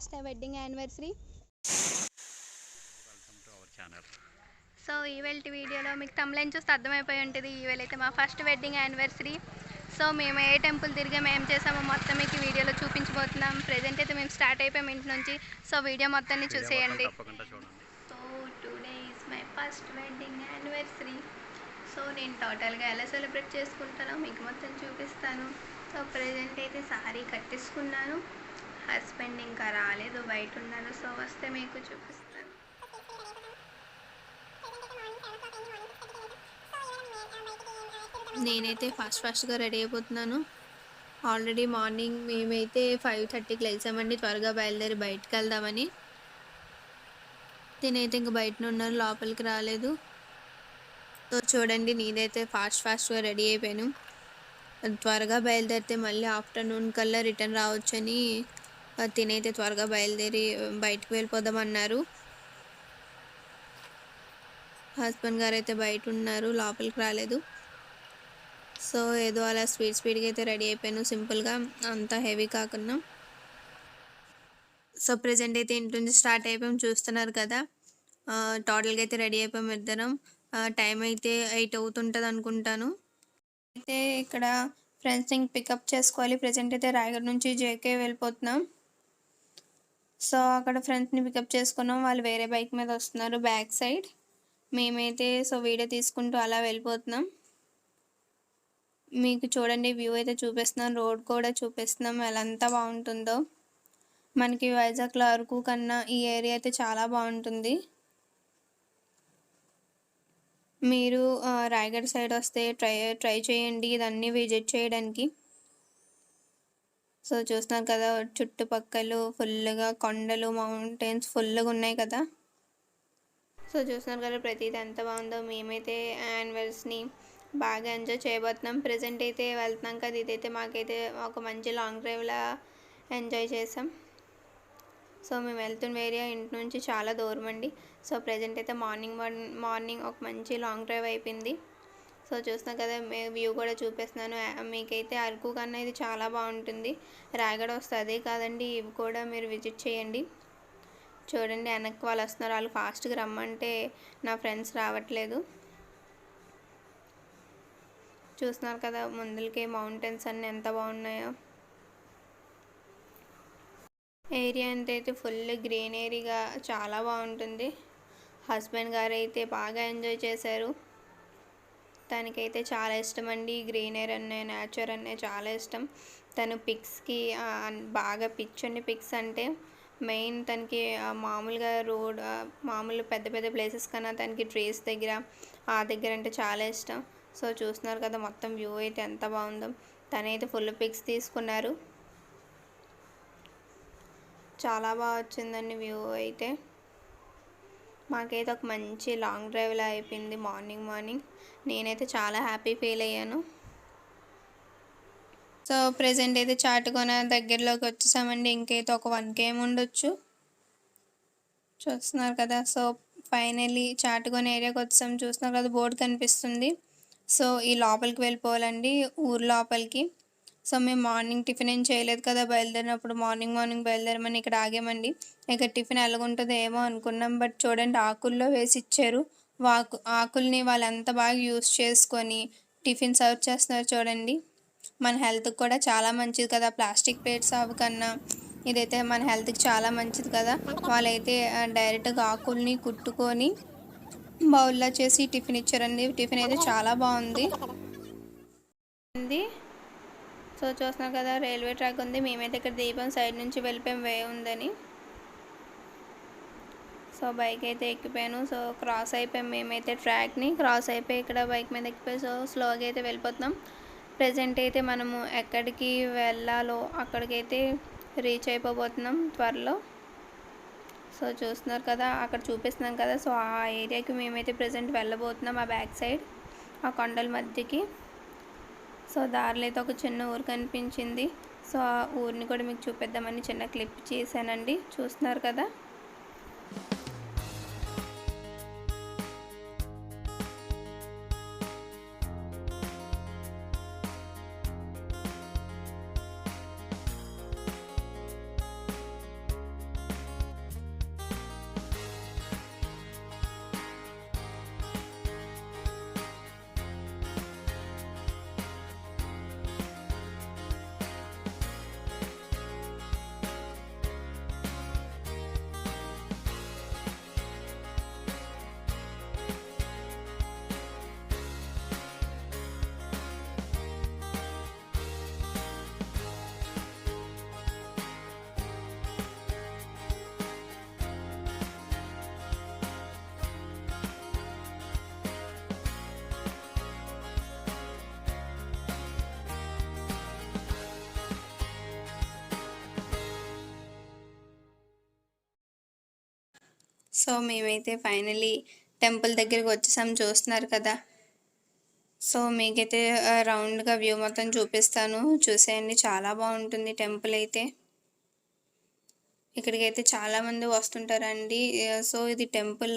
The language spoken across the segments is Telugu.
First wedding anniversary. Welcome to our channel. So ఈవేళ వీడియోలో మీకు తమ్లైన్ చూస్తే అర్థమైపోయి ఉంటుంది. ఈవేళ అయితే మా ఫస్ట్ వెడ్డింగ్ యానివర్సరీ. సో మేము ఏ టెంపుల్ తిరిగాము, ఏం చేసామో మొత్తం మీకు వీడియోలో చూపించబోతున్నాం. ప్రెజెంట్ అయితే మేము స్టార్ట్ అయిపోయాం ఇంటి నుంచి. సో వీడియో మొత్తాన్ని చూసేయండి. తప్పకుండా చూడండి. So today is my first wedding anniversary. So నేను టోటల్గా ఎలా సెలబ్రేట్ చేసుకుంటానో మీకు మొత్తం చూపిస్తాను. సో ప్రెజెంట్ అయితే సారీ కట్టేసుకున్నాను. హస్బెండ్ ఇంకా రాలేదు, బయట ఉన్నాను. సో వస్తే మీకు చూపిస్తాను. నేనైతే ఫాస్ట్గా రెడీ అయిపోతున్నాను. ఆల్రెడీ మార్నింగ్ మేమైతే 5:30కి లేచామండి, త్వరగా బయలుదేరి బయటకు వెళ్దామని. నేనైతే ఇంక బయటనే ఉన్నాను, లోపలికి రాలేదు. సో చూడండి, నేనైతే ఫాస్ట్గా రెడీ అయిపోయాను. త్వరగా బయలుదేరితే మళ్ళీ ఆఫ్టర్నూన్ కల్లా రిటర్న్ రావచ్చని తినైతే త్వరగా బయలుదేరి బయటకు వెళ్ళిపోదామన్నారు. హస్బెండ్ గారు అయితే బయట ఉన్నారు, లోపలికి రాలేదు. సో ఏదో అలా స్పీడ్గా అయితే రెడీ అయిపోయాను, సింపుల్గా, అంత హెవీ కాకుండా. సో ప్రెజెంట్ అయితే ఇంటి నుంచి స్టార్ట్ అయిపోయాం, చూస్తున్నారు కదా. టోటల్గా అయితే రెడీ అయిపోయాం ఇద్దరం. టైం అయితే 8 అవుతుంటుంది అనుకుంటాను. అయితే ఇక్కడ ఫ్రెండ్స్ని పికప్ చేసుకోవాలి. ప్రెజెంట్ అయితే రాయగఢ్ నుంచి జేకే వెళ్ళిపోతున్నాం. సో అక్కడ ఫ్రెండ్స్ని పికప్ చేసుకున్నాం, వాళ్ళు వేరే బైక్ మీద వస్తున్నారు బ్యాక్ సైడ్. మేమైతే సో వీడియో తీసుకుంటూ అలా వెళ్ళిపోతున్నాం. మీకు చూడండి వ్యూ అయితే చూపిస్తున్నాం, రోడ్ కూడా చూపిస్తున్నాం, ఎలా ఎంత బాగుంటుందో. మనకి వైజాగ్లో అరకు కన్నా ఈ ఏరియా అయితే చాలా బాగుంటుంది. మీరు రాయగఢ్ సైడ్ వస్తే ట్రై చేయండి ఇదన్నీ విజిట్ చేయడానికి. సో చూస్తున్నారు కదా, చుట్టుపక్కల ఫుల్గా కొండలు, మౌంటైన్స్ ఫుల్గా ఉన్నాయి కదా. సో చూస్తున్నారు కదా ప్రతిదీ ఎంత బాగుందో. మేమైతే యానివర్సరీని బాగా ఎంజాయ్ చేయబోతున్నాం. ప్రెజెంట్ అయితే వెళ్తున్నాం కదా, ఇదైతే మాకైతే ఒక మంచి లాంగ్ డ్రైవ్లా ఎంజాయ్ చేసాం. సో మేము వెళ్తున్న ఏరియా ఇంటి నుంచి చాలా దూరం అండి. సో ప్రెజెంట్ అయితే మార్నింగ్ ఒక మంచి లాంగ్ డ్రైవ్ అయిపోయింది. సో చూస్తున్నాం కదా, వ్యూ కూడా చూపిస్తున్నాను. మీకైతే అరకు కన్నా ఇది చాలా బాగుంటుంది. రాయగఢ్ వస్తుంది కాదండి, ఇవి కూడా మీరు విజిట్ చేయండి. చూడండి వెనక్కి వాళ్ళు వస్తున్నారు, వాళ్ళు ఫాస్ట్గా రమ్మంటే నా ఫ్రెండ్స్ రావట్లేదు. చూస్తున్నారు కదా ముందులకి మౌంటైన్స్ అన్నీ ఎంత బాగున్నాయో. ఏరియా అంతా అయితే ఫుల్ గ్రీనరీగా చాలా బాగుంటుంది. హస్బెండ్ గారు అయితే బాగా ఎంజాయ్ చేశారు. తనకైతే చాలా ఇష్టం అండి గ్రీనరీ అనే, నేచర్ అనే చాలా ఇష్టం. తను పిక్స్కి బాగా పిచ్చండి. పిక్స్ అంటే మెయిన్ తనకి మామూలుగా రోడ్, మామూలు పెద్ద పెద్ద ప్లేసెస్ కన్నా తనకి ట్రీస్ దగ్గర, ఆ దగ్గర అంటే చాలా ఇష్టం. సో చూస్తున్నారు కదా మొత్తం వ్యూ అయితే ఎంత బాగుందో. తనైతే ఫుల్ పిక్స్ తీసుకున్నారు, చాలా బాగా వచ్చిందండి వ్యూ అయితే. మాకైతే ఒక మంచి లాంగ్ డ్రైవ్లా అయిపోయింది మార్నింగ్. నేనైతే చాలా హ్యాపీ ఫీల్ అయ్యాను. సో ప్రెజెంట్ అయితే చాటుకొన దగ్గరలోకి వచ్చేసామండి. ఇంకైతే ఒక 1 km ఉండొచ్చు. చూస్తున్నారు కదా. సో ఫైనల్లీ చాటుకొన ఏరియాకి వచ్చాం. చూస్తున్నారు కదా బోర్డు కనిపిస్తుంది. సో ఈ లోపలికి వెళ్ళిపోవాలండి, ఊరు లోపలికి. సో మేము మార్నింగ్ టిఫిన్ ఏం చేయలేదు కదా, బయలుదేరినప్పుడు మార్నింగ్ బయలుదేరమని ఇక్కడ ఆగామండి. ఇక టిఫిన్ ఎలాగుంటుందో ఏమో అనుకున్నాం. బట్ చూడండి ఆకుల్లో వేసి ఇచ్చారు. ఆకుల్ని వాళ్ళు ఎంత బాగా యూస్ చేసుకొని టిఫిన్ సర్వ్ చేస్తున్నారు చూడండి. మన హెల్త్కి కూడా చాలా మంచిది కదా, ప్లాస్టిక్ ప్లేట్స్ అవి కన్నా ఇదైతే మన హెల్త్కి చాలా మంచిది కదా. వాళ్ళైతే డైరెక్ట్గా ఆకుల్ని కుట్టుకొని బౌల్లో చేసి టిఫిన్ ఇచ్చారండి. టిఫిన్ అయితే చాలా బాగుంది. సో చూస్తున్నాం కదా రైల్వే ట్రాక్ ఉంది. మేమైతే ఇక్కడ దీపం సైడ్ నుంచి వెళ్ళిపోయాం, వే ఉందని. సో బైక్ అయితే ఎక్కిపోయాను. సో క్రాస్ అయిపోయాం, మేమైతే ట్రాక్ని క్రాస్ అయిపోయి ఇక్కడ బైక్ మీద ఎక్కిపోయి సో స్లోగా అయితే వెళ్ళిపోతున్నాం. ప్రెజెంట్ అయితే మనము ఎక్కడికి వెళ్ళాలో అక్కడికైతే రీచ్ అయిపోబోతున్నాం త్వరలో. సో చూస్తున్నారు కదా, అక్కడ చూపిస్తున్నాం కదా. సో ఆ ఏరియాకి మేమైతే ప్రెజెంట్ వెళ్ళబోతున్నాం, ఆ బ్యాక్ సైడ్ ఆ కొండల మధ్యకి. సో దారిలో అయితే ఒక చిన్న ఊరు కనిపించింది. సో ఆ ఊరిని కూడా మీకు చూపిద్దామని చిన్న క్లిప్ చేశానండి, చూస్తున్నారు కదా. సో మేమైతే ఫైనలీ టెంపుల్ దగ్గరికి వచ్చేసాం, చూస్తున్నారు కదా. సో మీకైతే రౌండ్గా వ్యూ మొత్తం చూపిస్తాను, చూసేయండి. చాలా బాగుంటుంది టెంపుల్ అయితే. ఇక్కడికైతే చాలామంది వస్తుంటారండి. సో ఇది టెంపుల్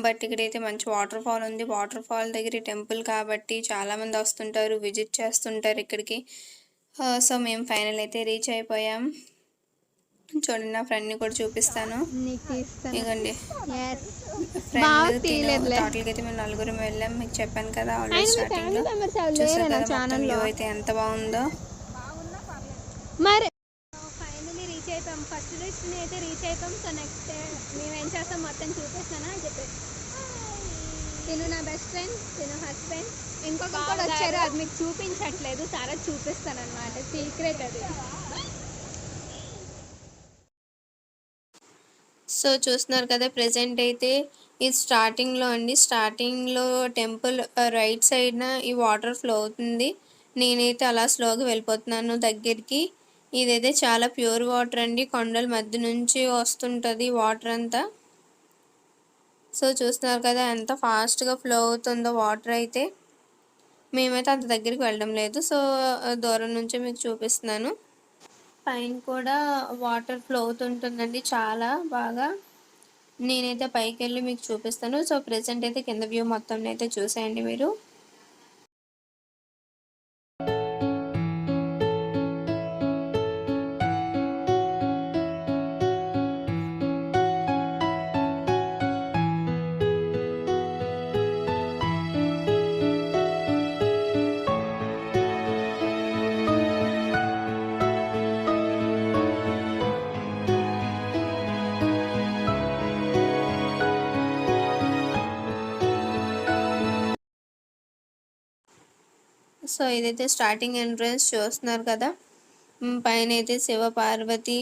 బట్ ఇక్కడైతే మంచి వాటర్ ఫాల్ ఉంది. వాటర్ ఫాల్ దగ్గర టెంపుల్ కాబట్టి చాలామంది వస్తుంటారు, విజిట్ చేస్తుంటారు ఇక్కడికి. సో మేము ఫైనల్ అయితే రీచ్ అయిపోయాం. చూడండి, నా ఫ్రెండ్ని కూడా చూపిస్తాను. ఇదిగోండి ఫ్రెండ్. టోటల్గా అయితే మేము 4 వెళ్ళాం, మీకు చెప్పాను కదా ఆల్రెడీ స్టార్టింగ్లో. చూసారు కదా మొత్తం వ్యూ అయితే ఎంత బాగుందో. మరి ఫైనలీ రీచ్ అయిపోయాం, ఫస్ట్ డెస్టినీ అయితే రీచ్ అయిపోయాం. సో నెక్స్ట్ మేము ఏం చేస్తాం మొత్తం చూపిస్తాను అని చెప్పి. తిను నా బెస్ట్ ఫ్రెండ్, తిను హస్బెండ్, ఇంకొకరు కూడా వచ్చారు, అది మీకు చూపించట్లేదు, తర్వాత చూపిస్తాను అనమాట, సీక్రెట్ అది. సో చూస్తున్నారు కదా, ప్రెజెంట్ అయితే ఇది స్టార్టింగ్లో అండి. స్టార్టింగ్లో టెంపుల్ రైట్ సైడ్న ఈ వాటర్ ఫ్లో అవుతుంది. నేనైతే అలా స్లోగా వెళ్ళిపోతున్నాను దగ్గరికి. ఇదైతే చాలా ప్యూర్ వాటర్ అండి, కొండల మధ్య నుంచి వస్తుంటుంది వాటర్ అంతా. సో చూస్తున్నారు కదా ఎంత ఫాస్ట్గా ఫ్లో అవుతుందో వాటర్ అయితే. మేమైతే అంత దగ్గరికి వెళ్ళడం లేదు, సో దూరం నుంచి మీకు చూపిస్తున్నాను. పైన కూడా వాటర్ ఫ్లో అవుతుంటుందండి చాలా బాగా. నేనైతే పైకి వెళ్ళి మీకు చూపిస్తాను. సో ప్రెసెంట్ అయితే కింద వ్యూ మొత్తం అయితే చూసేయండి మీరు. సో ఇదైతే స్టార్టింగ్ ఎంట్రన్స్ చూస్తున్నారు కదా. పైన అయితే శివ పార్వతి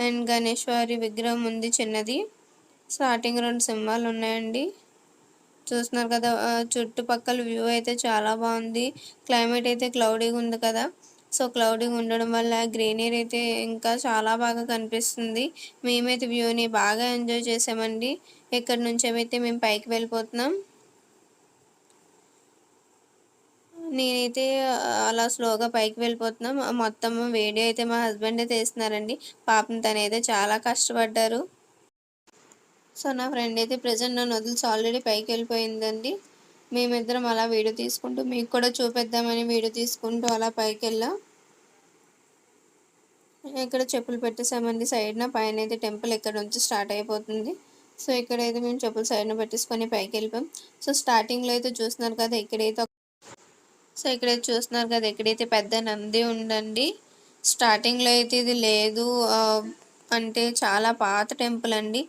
అండ్ గణేశ్వరి విగ్రహం ఉంది చిన్నది. స్టార్టింగ్ 2 సింహాలు ఉన్నాయండి, చూస్తున్నారు కదా. చుట్టుపక్కల వ్యూ అయితే చాలా బాగుంది. క్లైమేట్ అయితే క్లౌడీగా ఉంది కదా. సో క్లౌడీగా ఉండడం వల్ల గ్రీనరీ అయితే ఇంకా చాలా బాగా కనిపిస్తుంది. మేమైతే వ్యూని బాగా ఎంజాయ్ చేసామండి. ఇక్కడ నుంచి అయితే మేము పైకి వెళ్ళిపోతున్నాం. నేనైతే అలా స్లోగా పైకి వెళ్ళిపోతున్నాం. మొత్తం వీడియో అయితే మా హస్బెండే తీస్తున్నారండి. పాపం తనైతే చాలా కష్టపడ్డారు. సో నా ఫ్రెండ్ అయితే ప్రజెంట్ నన్ను వదిలిసి ఆల్రెడీ పైకి వెళ్ళిపోయిందండి. మేమిద్దరం అలా వీడియో తీసుకుంటూ మీకు కూడా చూపిద్దామని వీడియో తీసుకుంటూ అలా పైకి వెళ్ళాం. ఇక్కడ చెప్పులు పెట్టేసామండి సైడ్న. పైన అయితే టెంపుల్ ఇక్కడ నుంచి స్టార్ట్ అయిపోతుంది. సో ఇక్కడైతే మేము చెప్పులు సైడ్న పెట్టేసుకొని పైకి వెళ్ళిపోయాం. సో స్టార్టింగ్లో అయితే చూస్తున్నారు కదా, ఇక్కడైతే చూస్తున్నారు కదా, ఇక్కడైతే పెద్ద నంది ఉందండి. స్టార్టింగ్లో అయితే ఇది లేదు, అంటే చాలా పాత టెంపుల్ అండి.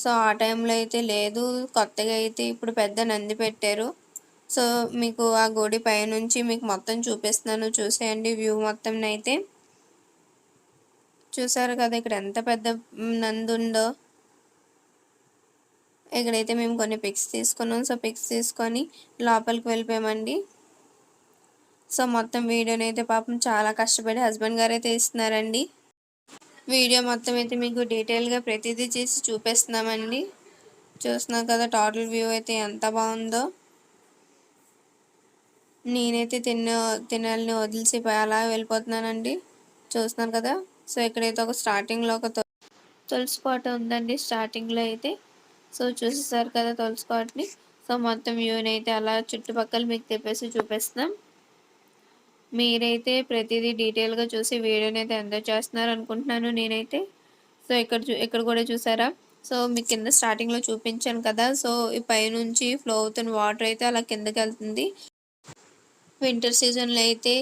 సో ఆ టైంలో అయితే లేదు, కొత్తగా అయితే ఇప్పుడు పెద్ద నంది పెట్టారు. సో మీకు ఆ గుడి పైనుంచి మీకు మొత్తం చూపిస్తున్నాను, చూసేయండి వ్యూ మొత్తం అయితే. చూసారు కదా ఇక్కడ ఎంత పెద్ద నంది ఉందో. ఇక్కడైతే మేము కొన్ని పిక్స్ తీసుకున్నాం. సో పిక్స్ తీసుకొని లోపలికి వెళ్ళిపోయామండి. సో మొత్తం వీడియోని అయితే పాపం చాలా కష్టపడి హస్బెండ్ గారు అయితే ఇస్తున్నారండి. వీడియో మొత్తం అయితే మీకు డీటెయిల్గా ప్రతిదీ చేసి చూపిస్తున్నామండి. చూస్తున్నాం కదా టోటల్ వ్యూ అయితే ఎంత బాగుందో. నేనైతే తినాలని వదిలిసి అలా వెళ్ళిపోతున్నానండి, చూస్తున్నాను కదా. సో ఇక్కడైతే ఒక స్టార్టింగ్లో ఒక తులసి కోట ఉందండి స్టార్టింగ్లో అయితే. సో చూసేసారు కదా తులసి కోటని. సో మొత్తం వ్యూని అయితే అలా చుట్టుపక్కల మీకు తిప్పేసి చూపిస్తున్నాం. మీరైతే ప్రతిదీ డీటెయిల్గా చూసి వీడియోని అయితే ఎంజాయ్ చేస్తున్నారు అనుకుంటున్నాను నేనైతే. సో ఇక్కడ కూడా చూసారా. సో మీకు కింద స్టార్టింగ్లో చూపించాను కదా. సో ఈ పైనుంచి ఫ్లో అవుతున్న వాటర్ అయితే అలా కిందకి వెళ్తుంది. వింటర్ సీజన్లో అయితే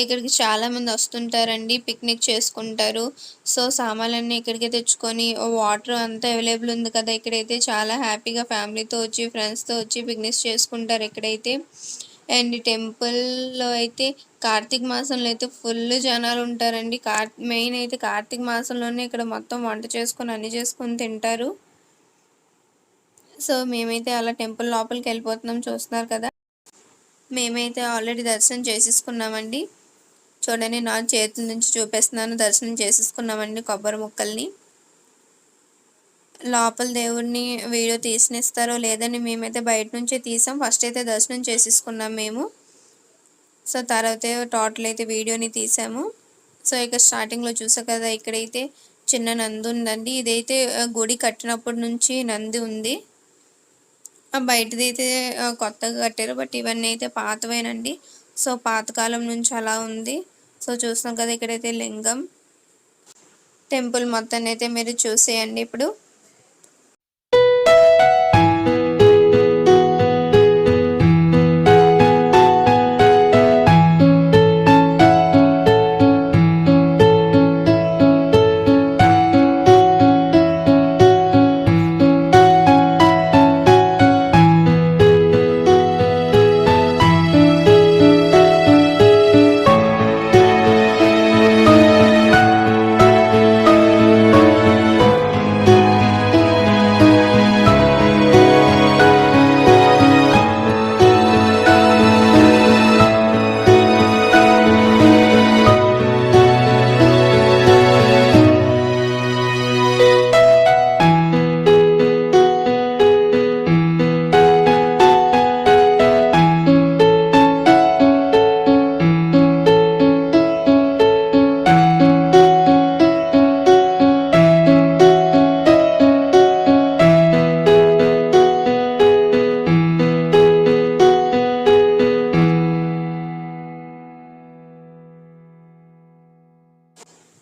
ఇక్కడికి చాలామంది వస్తుంటారండి, పిక్నిక్ చేసుకుంటారు. సో సామాన్లన్నీ ఇక్కడికి తెచ్చుకొని వాటర్ అంతా అవైలబుల్ ఉంది కదా. ఇక్కడైతే చాలా హ్యాపీగా ఫ్యామిలీతో వచ్చి ఫ్రెండ్స్తో వచ్చి పిక్నిక్స్ చేసుకుంటారు ఇక్కడైతే. అండ్ టెంపుల్లో అయితే కార్తీక మాసంలో అయితే ఫుల్ జనాలు ఉంటారండి. మెయిన్ అయితే కార్తీక మాసంలోనే ఇక్కడ మొత్తం వంట చేసుకొని అన్నీ చేసుకొని తింటారు. సో మేమైతే అలా టెంపుల్ లోపలికి వెళ్ళిపోతున్నాం, చూస్తున్నారు కదా. మేమైతే ఆల్రెడీ దర్శనం చేసేసుకున్నామండి. చూడండి నా చేతుల నుంచి చూపిస్తున్నాను, దర్శనం చేసేసుకున్నామండి కొబ్బరి ముక్కల్ని. లోపల దేవుడిని వీడియో తీసినిస్తారో లేదని మేమైతే బయట నుంచే తీసాం. ఫస్ట్ అయితే దర్శనం చేసేసుకున్నాం మేము. సో తర్వాత టోటల్ అయితే వీడియోని తీసాము. సో ఇక స్టార్టింగ్లో చూసాం కదా, ఇక్కడైతే చిన్న నంది ఉందండి. ఇదైతే గుడి కట్టినప్పటి నుంచి నంది ఉంది. బయటది అయితే కొత్తగా కట్టారు, బట్ ఇవన్నీ అయితే పాతవేనండి. సో పాతకాలం నుంచి అలా ఉంది. సో చూస్తున్నాం కదా, ఇక్కడైతే లింగం. టెంపుల్ మొత్తాన్ని అయితే మీరు చూసేయండి ఇప్పుడు.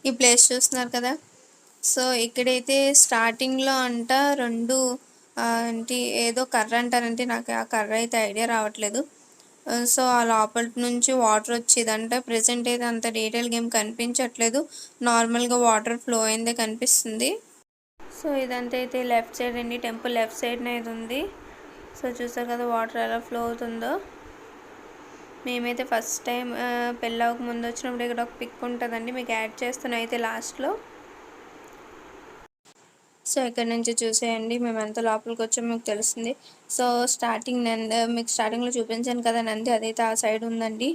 ఈ ప్లేస్ చూస్తున్నారు కదా. సో ఇక్కడైతే స్టార్టింగ్లో అంట రెండు అంటే ఏదో కర్ర అంటారంటే, నాకు ఆ కర్ర అయితే ఐడియా రావట్లేదు. సో ఆ లోపల నుంచి వాటర్ వచ్చేదంట. ప్రెసెంట్ అయితే అంత డీటెయిల్గా ఏం కనిపించట్లేదు, నార్మల్గా వాటర్ ఫ్లో అయిందే కనిపిస్తుంది. సో ఇదంతా అయితే లెఫ్ట్ సైడ్ అండి, టెంపుల్ లెఫ్ట్ సైడ్నే ఇది ఉంది. సో చూసారు కదా వాటర్ ఎలా ఫ్లో అవుతుందో. మేమైతే ఫస్ట్ టైం పెళ్ళవక ముందు వచ్చినప్పుడు ఇక్కడ ఒక పిక్ ఉంటుందండి, మీకు యాడ్ చేస్తాను అయితే లాస్ట్లో. సో ఇక్కడ నుంచి చూసేయండి, మేము ఎంత లోపలికి వచ్చామో మీకు తెలుస్తుంది. సో స్టార్టింగ్ నంది మీకు స్టార్టింగ్లో చూపించాను కదా నంది, అదైతే ఆ సైడ్ ఉందండి.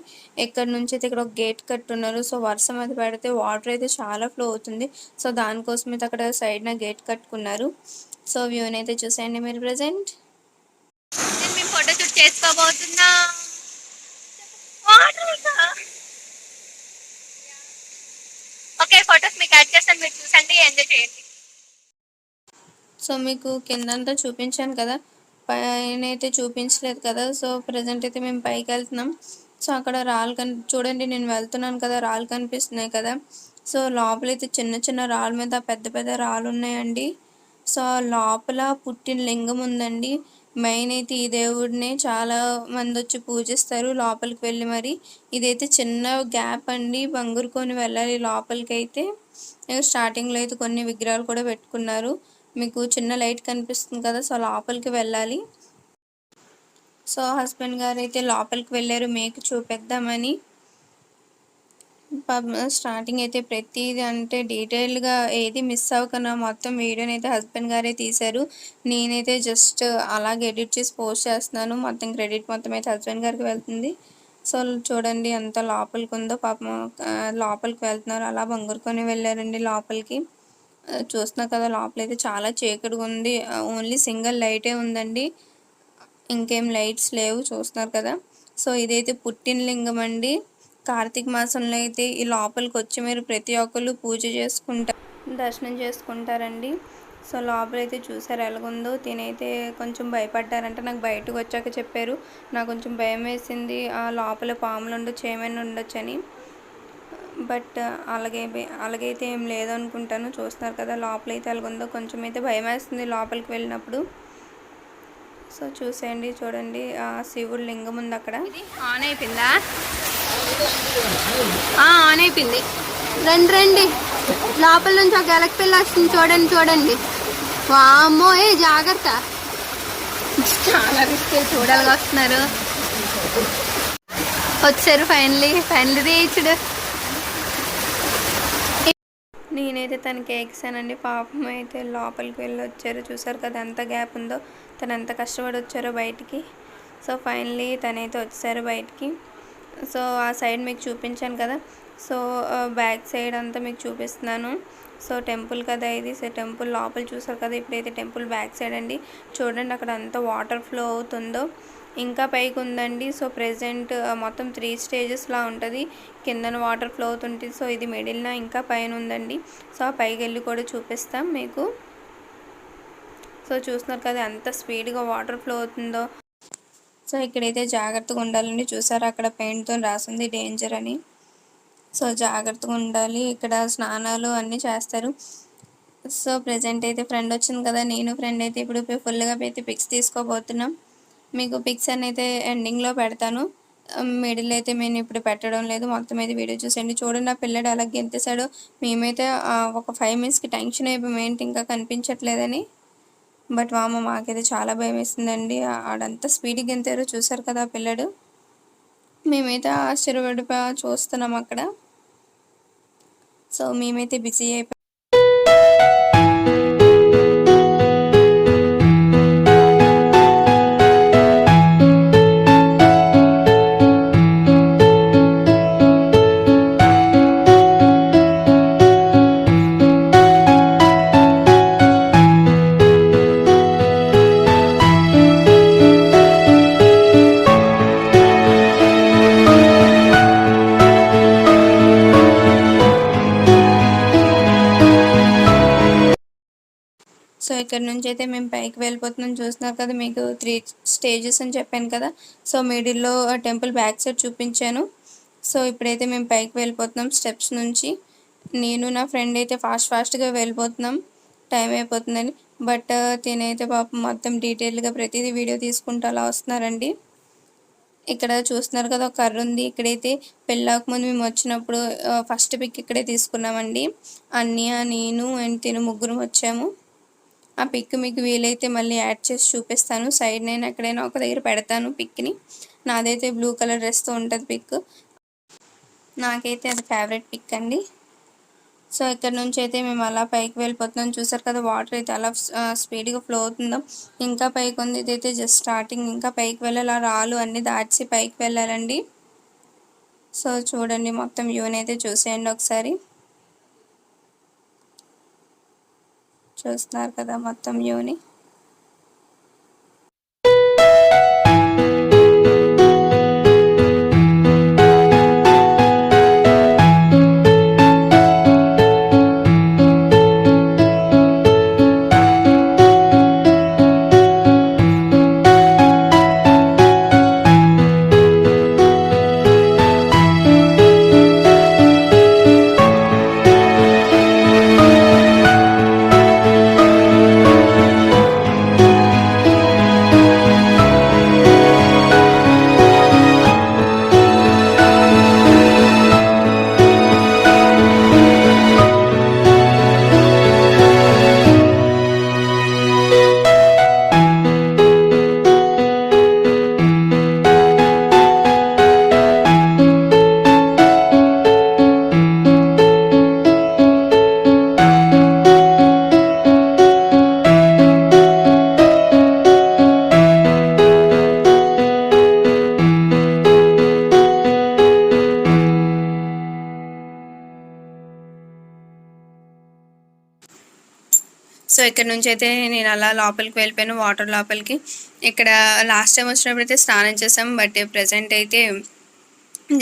ఇక్కడ నుంచి అయితే ఇక్కడ ఒక గేట్ కట్టున్నారు. సో వర్షం అది పడితే వాటర్ అయితే చాలా ఫ్లో అవుతుంది. సో దానికోసం అయితే అక్కడ సైడ్న గేట్ కట్టుకున్నారు. సో వ్యూని అయితే చూసేయండి మీరు ప్రజెంట్. మేము ఫోటో షూట్ చేసుకోబోతున్నా. ఓకే, ఫొటోస్ మీకు యాడ్ చేస్తాను, మీరు చూసండి, ఎంజాయ్ చేయండి. సో మీకు కిందంతా చూపించాను కదా, పైన అయితే చూపించలేదు కదా. సో ప్రజెంట్ అయితే మేము పైకి వెళ్తున్నాం. సో అక్కడ రాళ్ళు చూడండి, నేను వెళ్తున్నాను కదా, రాళ్ళు కనిపిస్తున్నాయి కదా. సో లోపలైతే చిన్న చిన్న రాళ్ళ మీద పెద్ద పెద్ద రాళ్ళు ఉన్నాయండి. సో లోపల పుట్టిన లింగం ఉందండి. మెయిన్ అయితే ఈ దేవుడిని చాలా మంది వచ్చి పూజిస్తారు లోపలికి వెళ్ళి. మరి ఇదైతే చిన్న గ్యాప్ అండి, బంగురుకొని వెళ్ళాలి లోపలికి అయితే. స్టార్టింగ్లో అయితే కొన్ని విగ్రహాలు కూడా పెట్టుకున్నారు. మీకు చిన్న లైట్ కనిపిస్తుంది కదా, సో లోపలికి వెళ్ళాలి. సో హస్బెండ్ గారు అయితే లోపలికి వెళ్ళారు మీకు చూపిద్దామని. స్టార్టింగ్ అయితే ప్రతిదీ అంటే డీటెయిల్గా ఏది మిస్ అవ్వకన్నా మొత్తం వీడియోని అయితే హస్బెండ్ గారే తీశారు. నేనైతే జస్ట్ అలాగే ఎడిట్ చేసి పోస్ట్ చేస్తున్నాను. మొత్తం క్రెడిట్ మొత్తం అయితే హస్బెండ్ గారికి వెళ్తుంది. సో చూడండి ఎంత లోపలికి ఉందో. పాపం లోపలికి వెళ్తున్నారు, అలా బంగురుకొని వెళ్ళారండి లోపలికి. చూస్తున్నా కదా, లోపలైతే చాలా చీకటిగా ఉంది. ఓన్లీ సింగిల్ లైటే ఉందండి, ఇంకేం లైట్స్ లేవు. చూస్తున్నారు కదా. సో ఇదైతే పుట్టిన లింగం అండి. కార్తీక మాసంలో అయితే ఈ లోపలికి వచ్చి మీరు ప్రతి ఒక్కరు పూజ చేసుకుంటారు, దర్శనం చేసుకుంటారండి. సో లోపలైతే చూసారు ఎలాగుందో. తినైతే కొంచెం భయపడ్డారంట, నాకు బయటకు వచ్చాక చెప్పారు. నాకు కొంచెం భయం వేసింది, ఆ లోపల పాములు ఉండొచ్చు ఏమైనా ఉండొచ్చు అని. బట్ అలాగైతే ఏం లేదనుకుంటాను. చూస్తున్నారు కదా లోపలైతే ఎలాగుందో. కొంచెం అయితే భయం వేస్తుంది లోపలికి వెళ్ళినప్పుడు. సో చూసేయండి, చూడండి ఆ శివుడు లింగం ఉంది అక్కడ. ఆన్ అయిపోయిందా? ఆన్ అయిపోయింది. రండి రండి, లోపల నుంచి ఒక ఎలక పిల్ల వస్తుంది, చూడండి చూడండి. వామ్మో, ఏ జాగ్రత్త, చాలా రిస్క్. చూడాలిగా వస్తున్నారు, వచ్చారు ఫైనల్లీ రీచ్డ్. నేనైతే తనకి ఎక్సానండి. పాపం అయితే లోపలికి వెళ్ళి వచ్చారు. చూసారు కదా ఎంత గ్యాప్ ఉందో, తను ఎంత కష్టపడి వచ్చారో బయటికి. సో ఫైనల్లీ తనైతే వచ్చారు బయటికి. సో ఆ సైడ్ మీకు చూపించాను కదా, సో బ్యాక్ సైడ్ అంతా మీకు చూపిస్తున్నాను. సో టెంపుల్ కదా ఇది. సో టెంపుల్ లోపల చూసారు కదా, ఇప్పుడైతే టెంపుల్ బ్యాక్ సైడ్ అండి. చూడండి అక్కడ అంతా వాటర్ ఫ్లో అవుతుందో. ఇంకా పైకి ఉందండి. సో ప్రెజెంట్ మొత్తం 3 స్టేజెస్లా ఉంటుంది. కిందన వాటర్ ఫ్లో అవుతుంటుంది. సో ఇది మిడిల్న ఇంకా పైన ఉందండి. సో ఆ పైకి వెళ్ళి కూడా చూపిస్తాం మీకు. సో చూస్తున్నారు కదా ఎంత స్పీడ్గా వాటర్ ఫ్లో అవుతుందో. సో ఇక్కడైతే జాగ్రత్తగా ఉండాలండి. చూసారా అక్కడ పెయింట్తో రాసింది డేంజర్ అని. సో జాగ్రత్తగా ఉండాలి. ఇక్కడ స్నానాలు అన్నీ చేస్తారు. సో ప్రజెంట్ అయితే ఫ్రెండ్ వచ్చింది కదా, నేను ఫ్రెండ్ అయితే ఇప్పుడు ఫుల్గా అయితే పిక్స్ తీసుకోబోతున్నాం. మీకు పిక్స్ అని అయితే ఎండింగ్లో పెడతాను. మిడిల్ అయితే నేను ఇప్పుడు పెట్టడం లేదు. మొత్తం అయితే వీడియో చూసేయండి. చూడండి ఆ పిల్లడు అలా గెంతేశాడు. మేమైతే ఒక 5 మినిట్స్కి టెన్షన్ అయిపోయి ఏంటి ఇంకా కనిపించట్లేదని. బట్ మాకైతే చాలా భయం వేస్తుందండి. ఆడంతా స్పీడ్గా గెంతారు. చూసారు కదా ఆ పిల్లడు. మేమైతే ఆశ్చర్యపడిపోయి చూస్తున్నాం అక్కడ. సో మేమైతే బిజీ అయిపోయి సో ఇక్కడ నుంచి అయితే మేము పైకి వెళ్ళిపోతున్నాం. చూస్తున్నారు కదా, మీకు 3 స్టేజెస్ అని చెప్పాను కదా. సో మిడిల్లో టెంపుల్ బ్యాక్ సైడ్ చూపించాను. సో ఇప్పుడైతే మేము పైకి వెళ్ళిపోతున్నాం స్టెప్స్ నుంచి. నేను నా ఫ్రెండ్ అయితే ఫాస్ట్గా వెళ్ళిపోతున్నాం, టైం అయిపోతుందని. బట్ తినైతే పాపం మొత్తం డీటెయిల్గా ప్రతిదీ వీడియో తీసుకుంటూ అలా వస్తున్నారండి. ఇక్కడ చూస్తున్నారు కదా ఒక కర్ర ఉంది. ఇక్కడైతే పెళ్ళాక ముందు మేము వచ్చినప్పుడు ఫస్ట్ పిక్ ఇక్కడే తీసుకున్నామండి. అన్నయ్య, నేను అండ్ తిను ముగ్గురు వచ్చాము. ఆ పిక్ మీకు వీలైతే మళ్ళీ యాడ్ చేసి చూపిస్తాను. సైడ్ నేను ఎక్కడైనా ఒక దగ్గర పెడతాను పిక్ని. నాదైతే బ్లూ కలర్ డ్రెస్తో ఉంటుంది పిక్. నాకైతే అది ఫేవరెట్ పిక్ అండి. సో ఇక్కడ నుంచి అయితే మేము అలా పైకి వెళ్ళిపోతున్నాం. చూసారు కదా వాటర్ అయితే అలా స్పీడ్గా ఫ్లో అవుతుందో. ఇంకా పైకి ఉంది. ఇదైతే జస్ట్ స్టార్టింగ్. ఇంకా పైకి వెళ్ళాలి. ఆ రాళ్ళు అన్నీ దాటి పైకి వెళ్ళాలండి. సో చూడండి మొత్తం వ్యూని అయితే చూసేయండి ఒకసారి. చూస్తున్నారు కదా మొత్తం వ్యూని. సో ఇక్కడ నుంచి అయితే నేను అలా లోపలికి వెళ్ళిపోయాను, వాటర్ లోపలికి. ఇక్కడ లాస్ట్ టైం వచ్చినప్పుడు అయితే స్నానం చేసాం. బట్ ప్రజెంట్ అయితే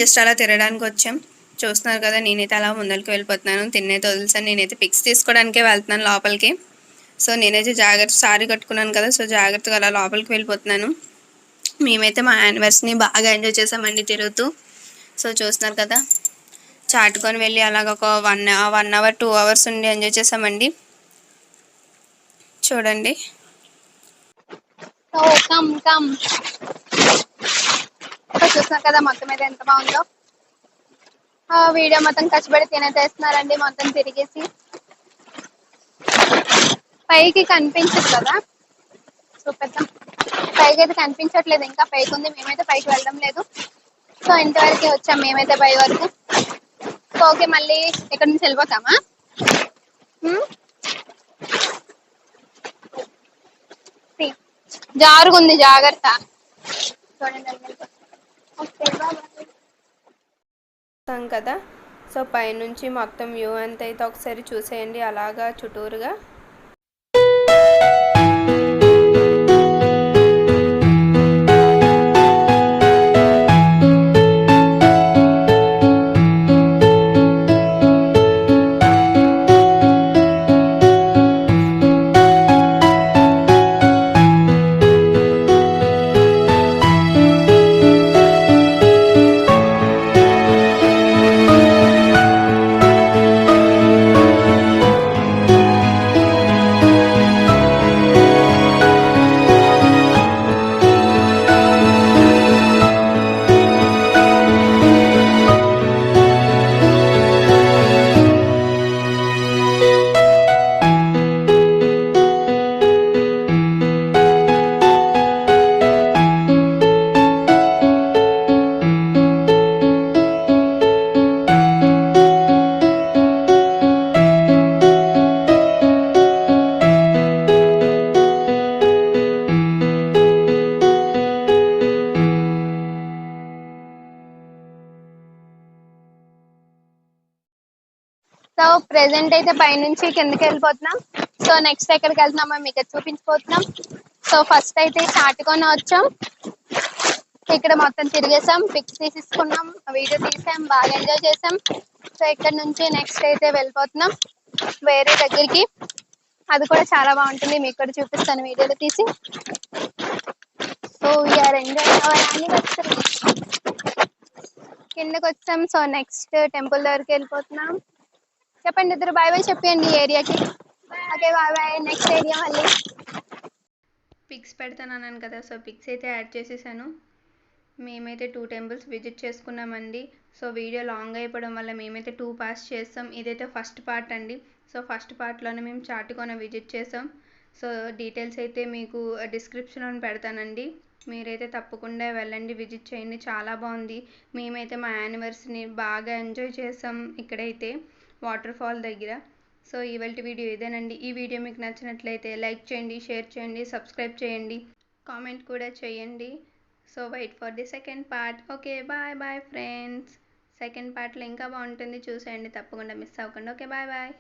జస్ట్ అలా తిరగడానికి వచ్చాం. చూస్తున్నారు కదా, నేనైతే అలా ముందరికి వెళ్ళిపోతున్నాను. తిన్నైతే వదిలేసాను. నేనైతే పిక్స్ తీసుకోవడానికే వెళ్తున్నాను లోపలికి. సో నేనైతే సారీ కట్టుకున్నాను కదా, సో జాగ్రత్తగా అలా లోపలికి వెళ్ళిపోతున్నాను. మేమైతే మా యానివర్సరీని బాగా ఎంజాయ్ చేసామండి తిరుగుతూ. సో చూస్తున్నారు కదా, చాటుకొని వెళ్ళి అలాగ ఒక 1 అవర్ 2 అవర్స్ ఉండి ఎంజాయ్ చేసామండి. చూడండి. చూస్తున్నారు కదా మొత్తం అయితే ఎంత బాగుందో. వీడియో మొత్తం కష్టపడి తినేసేస్తున్నారండి మొత్తం తిరిగేసి. పైకి కనిపించదు కదా, చూపిద్దాం. పైకి అయితే కనిపించట్లేదు. ఇంకా పైకి ఉంది. మేమైతే పైకి వెళ్ళడం లేదు. సో ఇంతవరకు వచ్చాం మేమైతే పై వరకు. సో ఓకే, మళ్ళీ ఇక్కడ నుంచి వెళ్ళిపోతామా? జారుగుంది, జాగ్రత్త. చూడండి కదా, సో పైనుంచి మొత్తం వ్యూ అంతా అయితే ఒకసారి చూసేయండి అలాగా చుట్టూరుగా. సో ప్రెసెంట్ అయితే పైనుంచి కిందకి వెళ్ళిపోతున్నాం. సో నెక్స్ట్ ఎక్కడికి వెళ్తున్నామో మీకు అది చూపించిపోతున్నాం. సో ఫస్ట్ అయితే చాటుకొని వచ్చాం, ఇక్కడ మొత్తం తిరిగేసాం, పిక్స్ తీసుకున్నాం, వీడియో తీసాం, బాగా ఎంజాయ్ చేసాం. సో ఇక్కడ నుంచి నెక్స్ట్ అయితే వెళ్ళిపోతున్నాం వేరే దగ్గరికి. అది కూడా చాలా బాగుంటుంది, మీకు కూడా చూపిస్తాను వీడియోలో తీసి. So we are enjoy our anniversary. కిందకి వచ్చాం. సో నెక్స్ట్ టెంపుల్ దగ్గరికి వెళ్ళిపోతున్నాం. చెప్పండి ఇద్దరు బాయ్ బాయ్ చెప్పండి ఈ ఏరియాకి. Okay bye bye. Next area మళ్ళీ పిక్స్ పెడతాను అన్నాను కదా, సో పిక్స్ అయితే యాడ్ చేసేసాను. మేమైతే 2 టెంపుల్స్ విజిట్ చేసుకున్నామండి. సో వీడియో లాంగ్ అయిపోవడం వల్ల మేమైతే 2 పార్ట్స్ చేస్తాం. ఇదైతే ఫస్ట్ పార్ట్ అండి. సో ఫస్ట్ పార్ట్లోనే మేము చాటుకోన విజిట్ చేసాం. సో డీటెయిల్స్ అయితే మీకు డిస్క్రిప్షన్లో పెడతానండి, మీరైతే తప్పకుండా వెళ్ళండి, విజిట్ చేయండి, చాలా బాగుంది. మేమైతే మా యానివర్సరీని బాగా ఎంజాయ్ చేసాం ఇక్కడైతే వాటర్ ఫాల్ దగ్గర. సో ఇవాల్టి వీడియో ఇదేనండి. ఈ వీడియో మీకు నచ్చినట్లయితే లైక్ చేయండి, షేర్ చేయండి, సబ్స్క్రైబ్ చేయండి, కామెంట్ కూడా చేయండి. So wait for the second part. Okay bye bye friends. Second పార్ట్లో ఇంకా బాగుంటుంది, చూసేయండి, తప్పకుండా మిస్ అవ్వకండి. Okay bye bye.